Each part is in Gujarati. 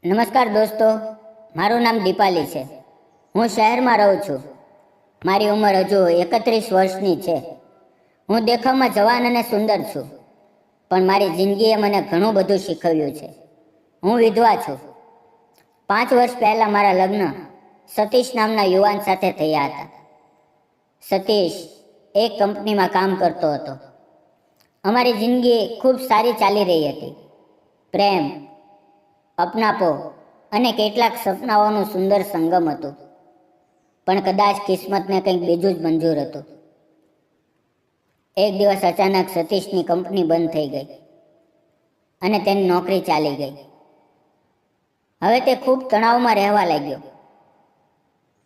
નમસ્કાર દોસ્તો, મારું નામ દીપાલી છે. હું શહેરમાં રહું છું. મારી ઉંમર હજુ 31 વર્ષની છે. હું દેખાવમાં જવાન અને સુંદર છું, પણ મારી જિંદગીએ મને ઘણું બધું શીખવ્યું છે. હું વિધવા છું. 5 વર્ષ પહેલાં મારા લગ્ન સતીશ નામના યુવાન સાથે થયા હતા. સતીશ એક કંપનીમાં કામ કરતો હતો. અમારી જિંદગી ખૂબ સારી ચાલી રહી હતી. પ્રેમ, અપનાપો અને કેટલાક સપનાઓનું સુંદર સંગમ હતું. પણ કદાચ કિસ્મતને કંઈક બીજું જ મંજૂર હતું. એક દિવસ અચાનક સતીશની કંપની બંધ થઈ ગઈ અને તેની નોકરી ચાલી ગઈ. હવે તે ખૂબ તણાવમાં રહેવા લાગ્યો.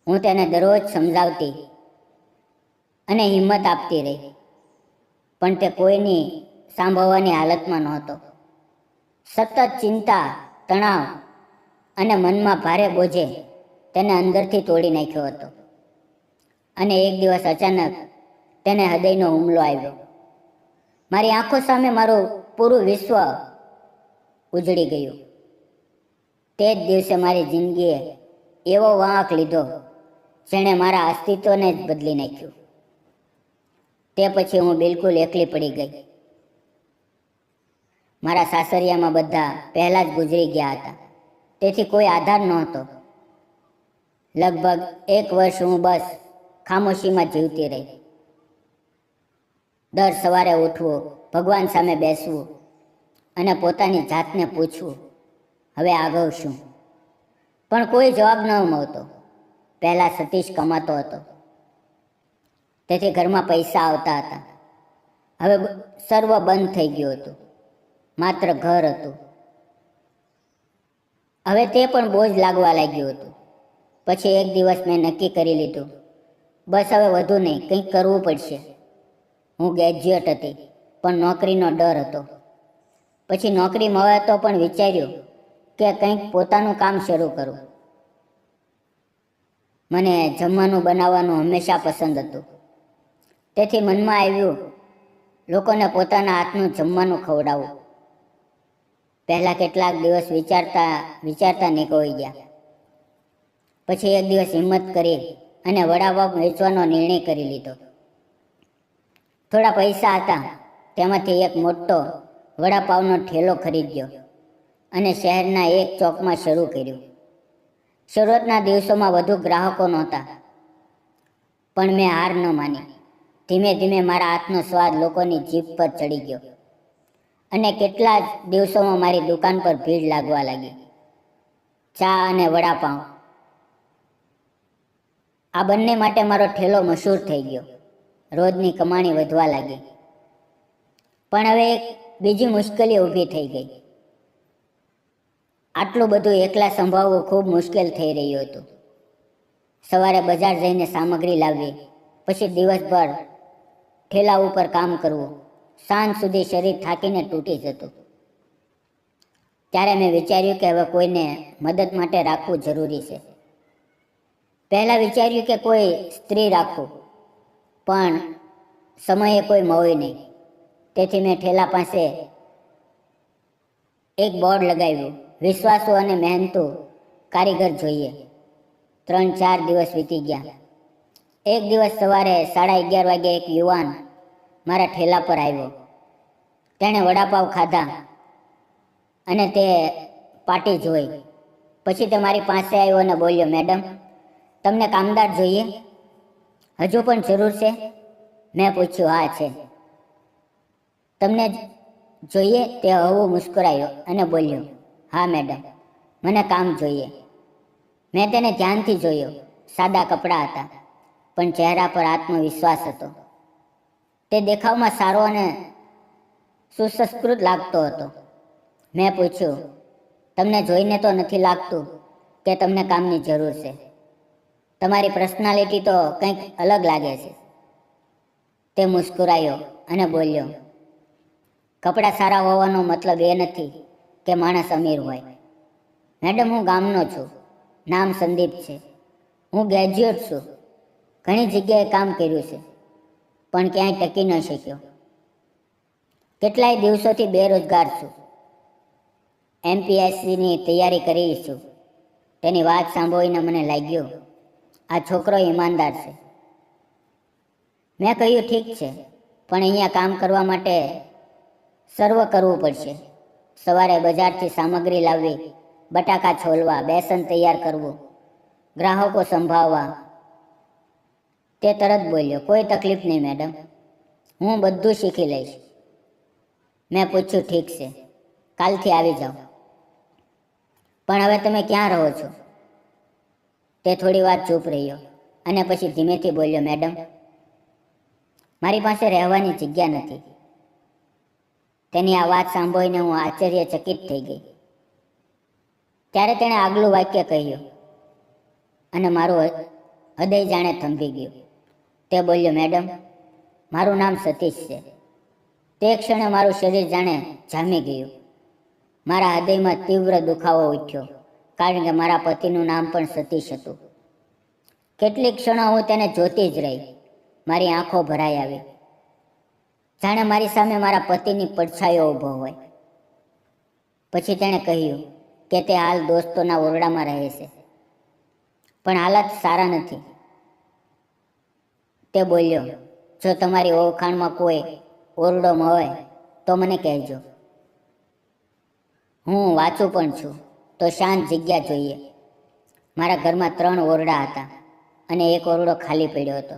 હું તેને દરરોજ સમજાવતી અને હિંમત આપતી રહી, પણ તે કોઈની સાંભળવાની હાલતમાં નહોતો. સતત ચિંતા, તણાવ અને મનમાં ભારે બોજે તેને અંદરથી તોડી નાખ્યો હતો. અને એક દિવસ અચાનક તેને હૃદયનો હુમલો આવ્યો. મારી આંખો સામે મારું પૂરું વિશ્વ ઉજળી ગયું. તે જ દિવસે મારી જિંદગીએ એવો વાંક લીધો જેણે મારા અસ્તિત્વને જ બદલી નાખ્યું. તે પછી હું બિલકુલ એકલી પડી ગઈ. મારા સાસરિયામાં બધા પહેલાં જ ગુજરી ગયા હતા, તેથી કોઈ આધાર નહોતો. લગભગ 1 વર્ષ હું બસ ખામોશીમાં જીવતી રહી. દર સવારે ઉઠવું, ભગવાન સામે બેસવું અને પોતાની જાતને પૂછવું, હવે આગળ શું? પણ કોઈ જવાબ ન મળતો. પહેલાં સતીશ કમાતો હતો, તેથી ઘરમાં પૈસા આવતા હતા. હવે સર્વ બંધ થઈ ગયું હતું. માત્ર ઘર હતું. હવે તે પણ બોજ લાગવા લાગ્યું હતું. પછી એક દિવસ મેં નક્કી કરી લીધું, બસ હવે વધુ નહીં, કંઈક કરવું પડશે. હું ગ્રેજ્યુએટ હતી, પણ નોકરીનો ડર હતો. પછી નોકરી મળે તો પણ વિચાર્યું કે કંઈક પોતાનું કામ શરૂ કરું. મને જમવાનું બનાવવાનું હંમેશા પસંદ હતું, તેથી મનમાં આવ્યું લોકોને પોતાના હાથનું જમવાનું ખવડાવવું. પહેલાં કેટલાક દિવસ વિચારતા નીકળી ગયા. પછી એક દિવસ હિંમત કરી અને વડાપાવ વેચવાનો નિર્ણય કરી લીધો. થોડા પૈસા હતા, તેમાંથી એક મોટો વડાપાવનો ઠેલો ખરીદ્યો અને શહેરના એક ચોકમાં શરૂ કર્યું. શરૂઆતના દિવસોમાં વધુ ગ્રાહકો નહોતા, પણ મેં હાર ન માની. ધીમે ધીમે મારા હાથનો સ્વાદ લોકોની જીભ પર ચડી ગયો અને કેટલા જ દિવસોમાં મારી દુકાન પર ભીડ લાગવા લાગી. ચા અને વડાપાવ, આ બંને માટે મારો ઠેલો મશહૂર થઈ ગયો. રોજની કમાણી વધવા લાગી. પણ હવે એક બીજી મુશ્કેલી ઊભી થઈ ગઈ. આટલું બધું એકલા સંભાળવું ખૂબ મુશ્કેલ થઈ રહ્યું હતું. સવારે બજાર જઈને સામગ્રી લાવવી, પછી દિવસભર ઠેલા ઉપર કામ કરવું, સાંજ સુધી શરીર થાકીને તૂટી જતું. ત્યારે મેં વિચાર્યું કે હવે કોઈને મદદ માટે રાખવું જરૂરી છે. પહેલાં વિચાર્યું કે કોઈ સ્ત્રી રાખવું, પણ સમયે કોઈ મળે નહીં. તેથી મેં ઠેલા પાસે એક બોર્ડ લગાવ્યું, વિશ્વાસુ અને મહેનતુ કારીગર જોઈએ. 3-4 દિવસ વીતી ગયા. એક દિવસ સવારે 11:30 વાગે એક યુવાન મારા ઠેલા પર આવ્યો. તેણે વડાપાવ ખાધા અને તે પાટી જોઈ. પછી તે મારી પાસે આવ્યો અને બોલ્યો, મેડમ, તમને કામદાર જોઈએ? હજુ પણ જરૂર છે? મેં પૂછ્યું, હા છે. તમને જોઈએ? તે હળવું મુસ્કરાયો અને બોલ્યો, હા મેડમ, મને કામ જોઈએ. મેં તેને ધ્યાનથી જોયો. સાદા કપડાં હતા, પણ ચહેરા પર આત્મવિશ્વાસ હતો. તે દેખાવમાં સારો અને સુસંસ્કૃત લાગતો હતો. મેં પૂછ્યું, તમને જોઈને તો નથી લાગતું કે તમને કામની જરૂર છે. તમારી પર્સનાલિટી તો કંઈક અલગ લાગે છે. તે મુસ્કરાયો અને બોલ્યો, કપડાં સારા હોવાનો મતલબ એ નથી કે માણસ અમીર હોય. મેડમ, હું ગામનો છું. નામ સંદીપ છે. હું ગ્રેજ્યુએટ છું. ઘણી જગ્યાએ કામ કર્યું છે, પણ ક્યાંય ટકી ન શક્યો. કેટલાય દિવસોથી બેરોજગાર છું. MPSCની તૈયારી કરી છું. તેની વાત સાંભળીને મને લાગ્યું આ છોકરો ઈમાનદાર છે. મેં કહ્યું ઠીક છે, પણ અહીંયા કામ કરવા માટે સર્વ કરવું પડશે. સવારે બજારથી સામગ્રી લાવવી, બટાકા છોલવા, બેસન તૈયાર કરવું, ગ્રાહકો સંભાળવા. તે તરત બોલ્યો, કોઈ તકલીફ નહીં મેડમ, હું બધું શીખી લઈશ. મેં પૂછ્યું ઠીક છે, કાલથી આવી જાઓ. પણ હવે તમે ક્યાં રહો છો? તે થોડી વાર ચૂપ રહ્યો અને પછી ધીમેથી બોલ્યો, મેડમ મારી પાસે રહેવાની જગ્યા નથી. તેની આ વાત સાંભળીને હું આશ્ચર્યચકિત થઈ ગઈ. ત્યારે તેણે આગલું વાક્ય કહ્યું અને મારું હૃદય જાણે થંભી ગયું. તે બોલ્યો, મેડમ મારું નામ સતીશ છે. તે ક્ષણે મારું શરીર જાણે જામી ગયું. મારા હૃદયમાં તીવ્ર દુખાવો ઉઠ્યો, કારણ કે મારા પતિનું નામ પણ સતીશ હતું. કેટલીક ક્ષણો હું તેને જોતી જ રહી. મારી આંખો ભરાઈ આવી, જાણે મારી સામે મારા પતિની પડછાયો ઊભો હોય. પછી તેણે કહ્યું કે તે હાલ દોસ્તોના ઓરડામાં રહે છે, પણ હાલત સારા નથી. તે બોલ્યો, જો તમારી ઓળખાણમાં કોઈ ઓરડો હોય તો મને કહેજો. હું વાંચું પણ છું, તો શાંત જગ્યા જોઈએ. મારા ઘરમાં 3 ઓરડા હતા અને એક ઓરડો ખાલી પડ્યો હતો.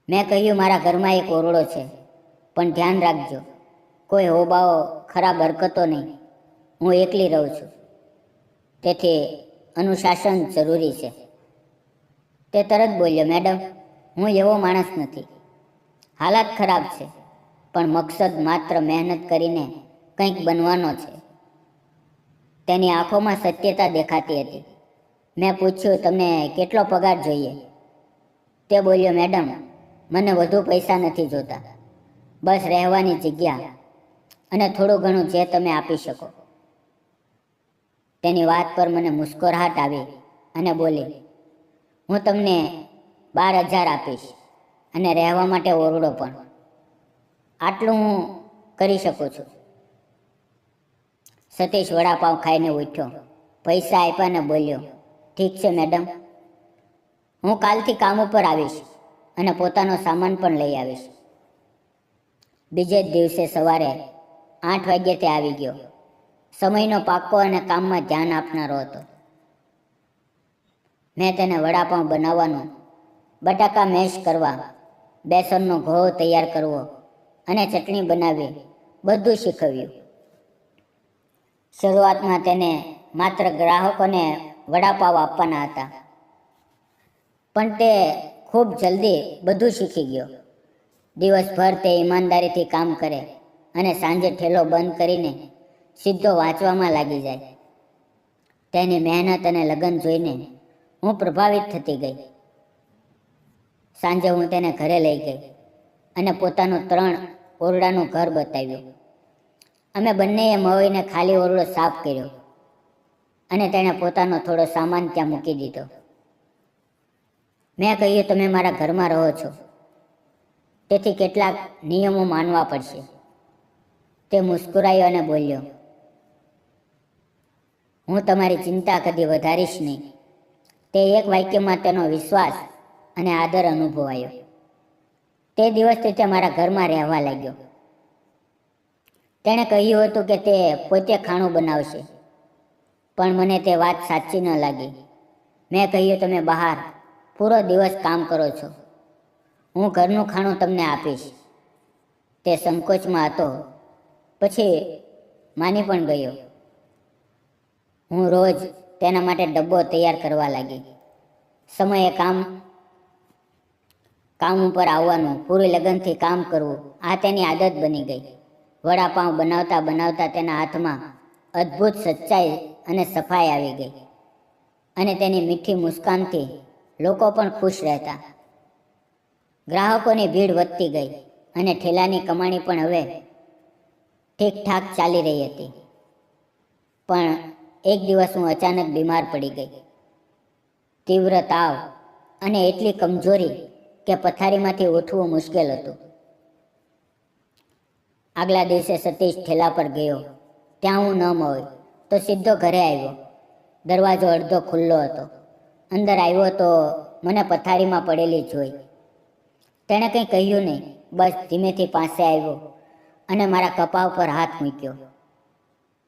મેં કહ્યું, મારા ઘરમાં એક ઓરડો છે, પણ ધ્યાન રાખજો, કોઈ હોબાઓ ખરાબ હરકતો નહીં. હું એકલી રહું છું, તેથી અનુશાસન જરૂરી છે. તે તરત બોલ્યો, મેડમ હું એવો માણસ નથી. હાલત ખરાબ છે, પણ મકસદ માત્ર મહેનત કરીને કંઈક બનવાનો છે. તેની આંખોમાં સત્યતા દેખાતી હતી. મેં પૂછ્યું, તમને કેટલો પગાર જોઈએ? તે બોલ્યો, મેડમ મને વધુ પૈસા નથી જોતા, બસ રહેવાની જગ્યા અને થોડું ઘણું જે તમે આપી શકો. તેની વાત પર મને મુસ્કરાહટ આવી અને બોલી, હું તમને 12,000 આપીશ અને રહેવા માટે ઓરડો પણ. આટલું હું કરી શકું છું. સતીશ વડાપાઉં ખાઈને ઉઠ્યો, પૈસા આપ્યા ને બોલ્યો, ઠીક છે મેડમ, હું કાલથી કામ ઉપર આવીશ અને પોતાનો સામાન પણ લઈ આવીશ. બીજે જ દિવસે સવારે 8 વાગ્યે તે આવી ગયો. સમયનો પાક્કો અને કામમાં ધ્યાન આપનારો હતો. મેં તેને વડાપાઉં બનાવવાનું, બટાકા મેશ કરવા, બેસનનો ઘોળ તૈયાર કરવો અને ચટણી બનાવવી બધું શીખવ્યું. શરૂઆતમાં તેને માત્ર ગ્રાહકોને વડાપાવ આપવાના હતા, પણ તે ખૂબ જલ્દી બધું શીખી ગયો. દિવસભર તે ઈમાનદારીથી કામ કરે અને સાંજે ઠેલો બંધ કરીને સીધો વાંચવામાં લાગી જાય. તેની મહેનત અને લગન જોઈને હું પ્રભાવિત થતી ગઈ. સાંજે હું તેને ઘરે લઈ ગઈ અને પોતાનું 3 ઓરડાનું ઘર બતાવ્યું. અમે બંનેએ મળીને ખાલી ઓરડો સાફ કર્યો અને તેણે પોતાનો થોડો સામાન ત્યાં મૂકી દીધો. મેં કહ્યું, તમે મારા ઘરમાં રહો છો, તેથી કેટલાક નિયમો માનવા પડશે. તે મુસ્કુરાયો અને બોલ્યો, હું તમારી ચિંતા કદી વધારીશ નહીં. તે એક વાક્યમાં તેનો વિશ્વાસ અને આદર અનુભવાયો. તે દિવસથી તે મારા ઘરમાં રહેવા લાગ્યો. તેણે કહ્યું હતું કે તે પોતે ખાણું બનાવશે, પણ મને તે વાત સાચી ન લાગી. મેં કહ્યું, તમે બહાર પૂરો દિવસ કામ કરો છો, હું ઘરનું ખાણું તમને આપીશ. તે સંકોચમાં હતો, પછી માની પણ ગયો. હું રોજ તેના માટે ડબ્બો તૈયાર કરવા લાગી. સમયે કામ ઉપર આવવાનું, પૂરી લગનથી કામ કરવું, આ તેની આદત બની ગઈ. વડાપાઉં બનાવતા બનાવતા તેના હાથમાં અદ્ભુત સચ્ચાઈ અને સફાઈ આવી ગઈ અને તેની મીઠી મુસ્કાનથી લોકો પણ ખુશ રહેતા. ગ્રાહકોની ભીડ વધતી ગઈ અને ઠેલાની કમાણી પણ હવે ઠીકઠાક ચાલી રહી હતી. પણ એક દિવસ હું અચાનક બીમાર પડી ગઈ. તીવ્ર તાવ અને એટલી કમજોરી કે પથારીમાંથી ઉઠવું મુશ્કેલ હતું. આગલા દિવસે સતીશ ઠેલા પર ગયો ત્યાં હું ન મળ્યો તો સીધો ઘરે આવ્યો. દરવાજો અડધો ખુલ્લો હતો. અંદર આવ્યો તો મને પથારીમાં પડેલી જોઈ. તેણે કંઈ કહ્યું નહીં, બસ ધીમેથી પાસે આવ્યો અને મારા કપા ઉપર હાથ મૂક્યો.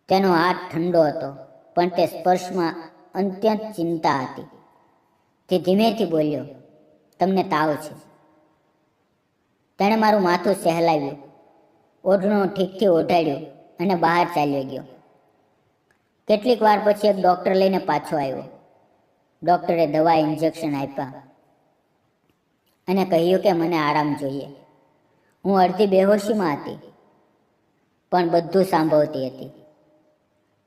તેનો હાથ ઠંડો હતો, પણ તે સ્પર્શમાં અત્યંત ચિંતા હતી. તે ધીમેથી બોલ્યો, તમને તાવ છે? તેણે મારું માથું સહેલાવ્યું, ઓઢણું ઠીકથી ઓઢાડ્યું અને બહાર ચાલ્યો ગયો. કેટલીક વાર પછી એક ડૉક્ટર લઈને પાછો આવ્યો. ડૉક્ટરે દવા ઇન્જેક્શન આપ્યા અને કહ્યું કે મને આરામ જોઈએ. હું અડધી બેહોશીમાં હતી, પણ બધું સાંભળતી હતી.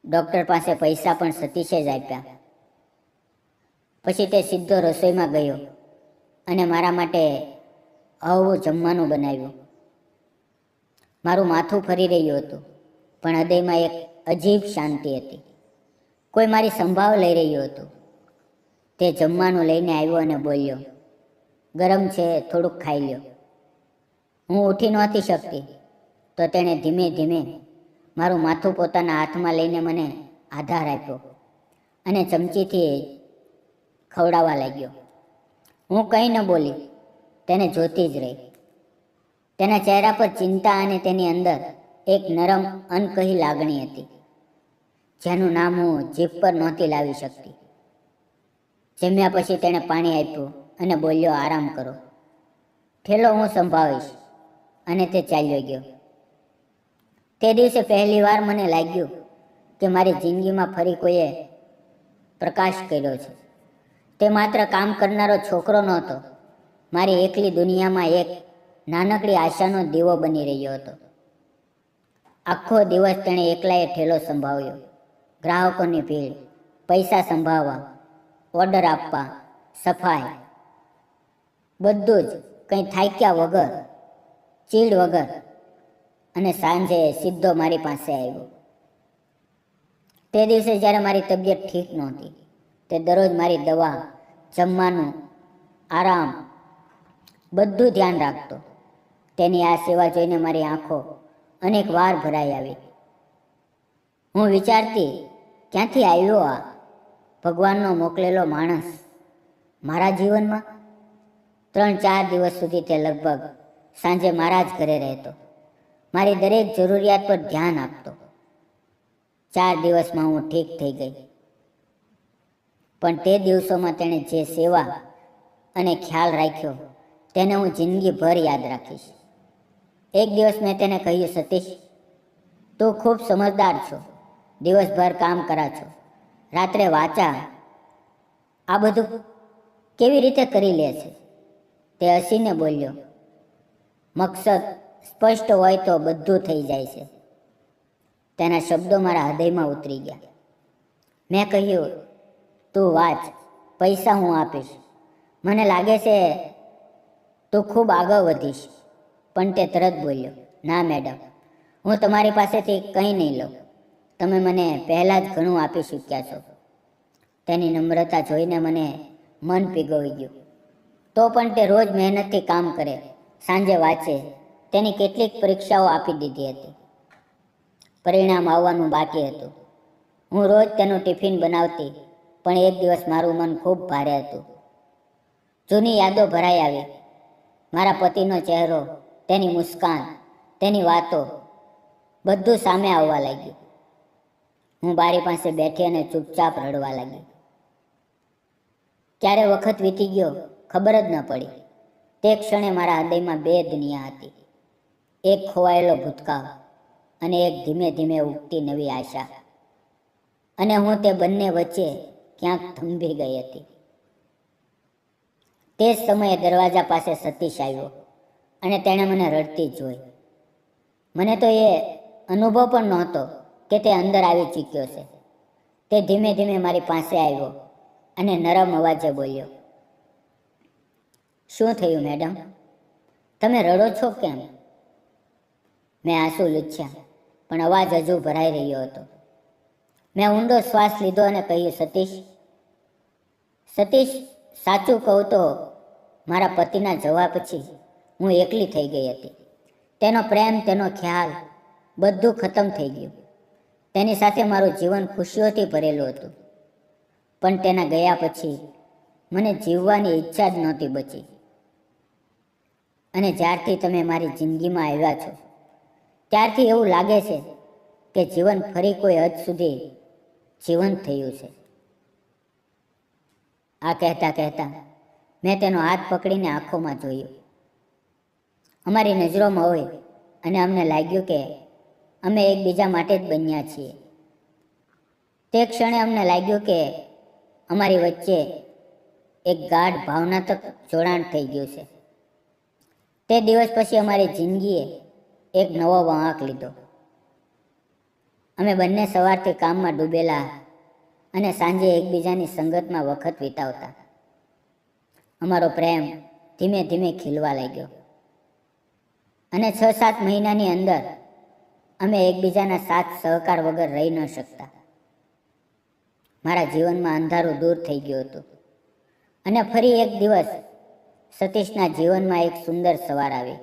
ડૉક્ટર પાસે પૈસા પણ સતીશે જ આપ્યા. પછી તે સીધો રસોઈમાં ગયો અને મારા માટે હળવું જમવાનું બનાવ્યું. મારું માથું ફરી રહ્યું હતું, પણ હૃદયમાં એક અજીબ શાંતિ હતી. કોઈ મારી સંભાળ લઈ રહ્યું હતું. તે જમવાનું લઈને આવ્યો અને બોલ્યો, ગરમ છે, થોડુંક ખાઈ લ્યો. હું ઉઠી નહોતી શકતી, તો તેણે ધીમે ધીમે મારું માથું પોતાના હાથમાં લઈને મને આધાર આપ્યો અને ચમચીથી ખવડાવવા લાગ્યો. હું કંઈ ન બોલી, તેને જોતી જ રહી. તેના ચહેરા પર ચિંતા અને તેની અંદર એક નરમ અનકહી લાગણી હતી, જેનું નામ હું જીભ પર નહોતી લાવી શકતી. જમ્યા પછી તેણે પાણી આપ્યું અને બોલ્યો, આરામ કરો, ઠેલો હું સંભાળીશ. અને તે ચાલ્યો ગયો. તે દિવસે પહેલીવાર મને લાગ્યું કે મારી જિંદગીમાં ફરી કોઈએ પ્રકાશ કર્યો છે. તે માત્ર કામ કરનારો છોકરો નહોતો, મારી એકલી દુનિયામાં એક નાનકડી આશાનો દીવો બની રહ્યો હતો. આખો દિવસ તેણે એકલાએ ઠેલો સંભાળ્યો. ગ્રાહકોની ભીડ, પૈસા સંભાળવા, ઓર્ડર આપવા, સફાઈ, બધું જ કંઈ થાક્યા વગર, ચીડ વગર. અને સાંજે સીધો મારી પાસે આવ્યો. તે દિવસે જ્યારે મારી તબિયત ઠીક નહોતી, તે દરરોજ મારી દવા, જમવાનું, આરામ બધું ધ્યાન રાખતો. તેની આ સેવા જોઈને મારી આંખો અનેક વાર ભરાઈ આવી. હું વિચારતી, ક્યાંથી આવ્યો આ ભગવાનનો મોકલેલો માણસ મારા જીવનમાં? 3-4 દિવસ સુધી તે લગભગ સાંજે મારા જ ઘરે રહેતો, મારી દરેક જરૂરિયાત પર ધ્યાન આપતો. 4 દિવસમાં હું ઠીક થઈ ગઈ. પણ તે દિવસોમાં તેણે જે સેવા અને ખ્યાલ રાખ્યો તેને હું જિંદગીભર યાદ રાખીશ. એક દિવસ મેં તેને કહ્યું, સતીશ, તું ખૂબ સમજદાર છો, દિવસભર કામ કરા છો, રાત્રે વાંચા, આ બધું કેવી રીતે કરી લે છે? તે હસીને બોલ્યો, મકસદ સ્પષ્ટ હોય તો બધું થઈ જાય છે. તેના શબ્દો મારા હૃદયમાં ઉતરી ગયા. મેં કહ્યું, તું વાંચ, પૈસા હું આપીશ. મને લાગે છે તું ખૂબ આગળ વધીશ. પણ તે તરત બોલ્યો, ના મેડમ, હું તમારી પાસેથી કંઈ નહીં લઉં. તમે મને પહેલાં જ ઘણું આપી ચૂક્યા છો. તેની નમ્રતા જોઈને મને મન પીગળી ગયું. તો પણ તે રોજ મહેનતથી કામ કરે, સાંજે વાંચે. તેની કેટલીક પરીક્ષાઓ આપી દીધી હતી, પરિણામ આવવાનું બાકી હતું. હું રોજ તેનું ટિફિન બનાવતી, પણ એક દિવસ મારું મન ખૂબ ભારે હતું. જૂની યાદો ભરાઈ આવી. મારા પતિનો ચહેરો, તેની મુસ્કાન, તેની વાતો, બધું સામે આવવા લાગ્યું. હું બારી પાસે બેઠી અને ચૂપચાપ રડવા લાગી. ક્યારે વખત વીતી ગયો ખબર જ ન પડી. તે ક્ષણે મારા હૃદયમાં 2 દુનિયા હતી, એક ખોવાયેલો ભૂતકાળ અને એક ધીમે ધીમે ઉગતી નવી આશા. અને હું તે બંને વચ્ચે ક્યાંક થંભી ગઈ હતી. તે જ સમયે દરવાજા પાસે સતીશ આવ્યો અને તેણે મને રડતી જોઈ. મને તો એ અનુભવ પણ નહોતો કે તે અંદર આવી ચૂક્યો છે. તે ધીમે ધીમે મારી પાસે આવ્યો અને નરમ અવાજે બોલ્યો, શું થયું મેડમ? તમે રડો છો કેમ? મેં આંસુ લૂછ્યા, પણ અવાજ હજુ ભરાઈ રહ્યો હતો. મેં ઊંડો શ્વાસ લીધો અને કહ્યું, સતીશ, સાચું કહું તો મારા પતિના જવા પછી હું એકલી થઈ ગઈ હતી. તેનો પ્રેમ, તેનો ખ્યાલ બધું ખતમ થઈ ગયું. તેની સાથે મારું જીવન ખુશીઓથી ભરેલું હતું, પણ તેના ગયા પછી મને જીવવાની ઈચ્છા જ નહોતી બચી. અને જ્યારથી તમે મારી જિંદગીમાં આવ્યા છો ત્યારથી એવું લાગે છે કે જીવન ફરી કોઈ હદ સુધી જીવંત થયું છે. આ કહેતા કહેતા મેં તેનો હાથ પકડીને આંખોમાં જોયું. અમારી નજરોમાં હોય અને અમને લાગ્યું કે અમે એકબીજા માટે જ બન્યા છીએ. તે ક્ષણે અમને લાગ્યું કે અમારી વચ્ચે એક ગાઢ ભાવનાત્મક જોડાણ થઈ ગયું છે. તે દિવસ પછી અમારી જિંદગીએ એક નવો વળાંક લીધો. અમે બંને સવારથી કામમાં ડૂબેલા અને સાંજે એકબીજાની સંગતમાં વખત વિતાવતા. અમારો પ્રેમ ધીમે ધીમે ખીલવા લાગ્યો અને 6-7 મહિનાની અંદર અમે એકબીજાના સાથ સહકાર વગર રહી ન શકતા. મારા જીવનમાં અંધારું દૂર થઈ ગયું હતું અને ફરી એક દિવસ સતીશના જીવનમાં એક સુંદર સવાર આવી.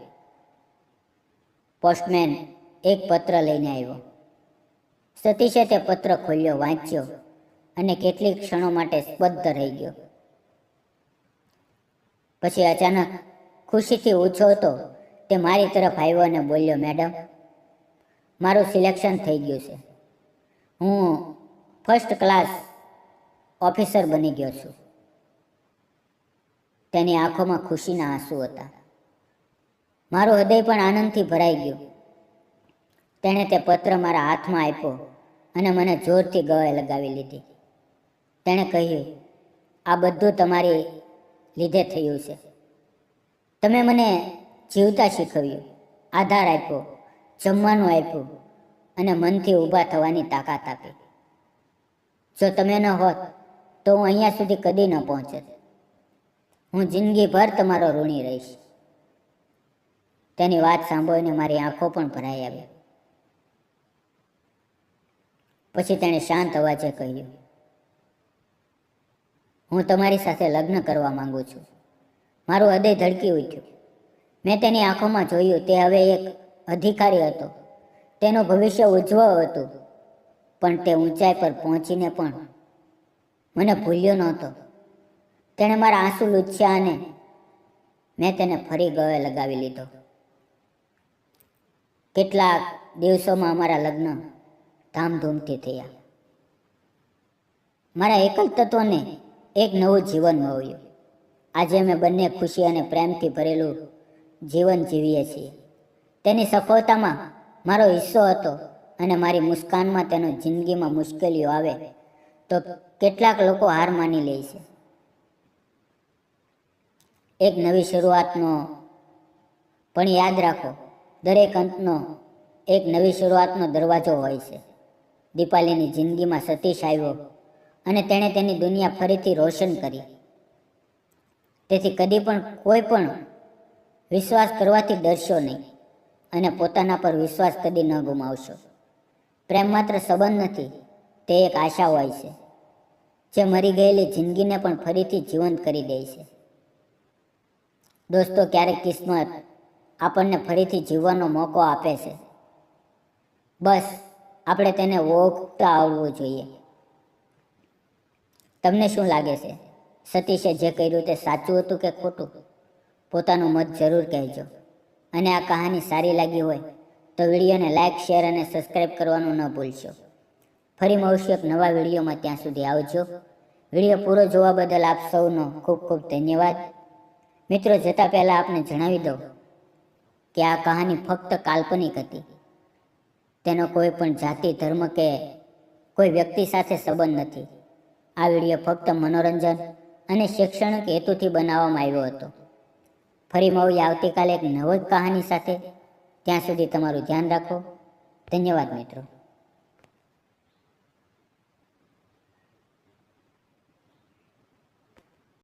પોસ્ટમેન એક પત્ર લઈને આવ્યો. સતીશે તે પત્ર ખોલ્યો, વાંચ્યો અને કેટલીક ક્ષણો માટે સ્તબ્ધ રહી ગયો. પછી અચાનક ખુશીથી ઉછળતો તે મારી તરફ આવ્યો અને બોલ્યો, મેડમ, મારું સિલેક્શન થઈ ગયું છે. હું ફર્સ્ટ ક્લાસ ઓફિસર બની ગયો છું. તેની આંખોમાં ખુશીના આંસુ હતા. મારું હૃદય પણ આનંદથી ભરાઈ ગયું. તેણે તે પત્ર મારા હાથમાં આપ્યો અને મને જોરથી ગળે લગાવી લીધી. તેણે કહ્યું, આ બધું તમારી લીધે થયું છે. તમે મને જીવતા શીખવ્યું, આધાર આપ્યો, જમવાનું આપ્યું અને મનથી ઊભા થવાની તાકાત આપી. જો તમે ન હોત તો હું અહીંયા સુધી કદી ન પહોંચત. હું જિંદગીભર તમારો ઋણી રહીશ. તેની વાત સાંભળીને મારી આંખો પણ ભરાઈ આવી. પછી તેણે શાંત અવાજે કહ્યું, હું તમારી સાથે લગ્ન કરવા માંગુ છું. મારું હૃદય ધડકી ઉઠ્યું. મેં તેની આંખોમાં જોયું, તે હવે એક અધિકારી હતો. તેનું ભવિષ્ય ઉજ્જવળ હતું, પણ તે ઊંચાઈ પર પહોંચીને પણ મને ભૂલ્યો નહોતો. તેણે મારા આંસુ લૂછ્યા અને મેં તેને ફરી ગળે લગાવી લીધો. કેટલાક દિવસોમાં અમારા લગ્ન ધામધૂમથી થયા. મારા એકલ તત્વને એક નવું જીવન મળ્યું. આજે અમે બંને ખુશી અને પ્રેમથી ભરેલું જીવન જીવીએ છીએ. તેની સફળતામાં મારો હિસ્સો હતો અને મારી મુસ્કાનમાં તેનો જિંદગીમાં મુશ્કેલીઓ આવે તો કેટલાક લોકો હાર માની લે છે. એક નવી શરૂઆતનો પણ યાદ રાખો, દરેક અંતનો એક નવી શરૂઆતનો દરવાજો હોય છે. દીપાલીની જિંદગીમાં સતીશ આવ્યો અને તેણે તેની દુનિયા ફરીથી રોશન કરી. તેથી કદી પણ કોઈ પણ વિશ્વાસ કરવાથી ડરશો નહીં અને પોતાના પર વિશ્વાસ કદી ન ગુમાવશો. પ્રેમ માત્ર સંબંધ નથી, તે એક આશા હોય છે જે મરી ગયેલી જિંદગીને પણ ફરીથી જીવંત કરી દે છે. દોસ્તો, ક્યારેક કિસ્મત આપણને ફરીથી જીવવાનો મોકો આપે છે. બસ આપણે તેને ઓળખતા આવડવું જોઈએ. તમને શું લાગે છે? સતીશે જે કર્યું તે સાચું હતું કે ખોટું? પોતાનું મત જરૂર કહેજો. અને આ કહાની સારી લાગી હોય તો વિડીયોને લાઇક, શેર અને સબસ્ક્રાઈબ કરવાનું ન ભૂલશો. ફરી મળશું એક નવા વિડીયોમાં. ત્યાં સુધી આવજો. વિડીયો પૂરો જોવા બદલ આપ સૌનો ખૂબ ખૂબ ધન્યવાદ. મિત્રો, જતાં પહેલાં આપને જણાવી દઉં કે આ કહાની ફક્ત કાલ્પનિક હતી. તેનો કોઈ પણ જાતિ, ધર્મ કે કોઈ વ્યક્તિ સાથે સંબંધ નથી. આ વિડીયો ફક્ત મનોરંજન અને શૈક્ષણિક હેતુથી બનાવવામાં આવ્યો હતો. ફરી મળીએ આવતીકાલે એક નવી કહાની સાથે. ત્યાં સુધી તમારું ધ્યાન રાખો. ધન્યવાદ મિત્રો.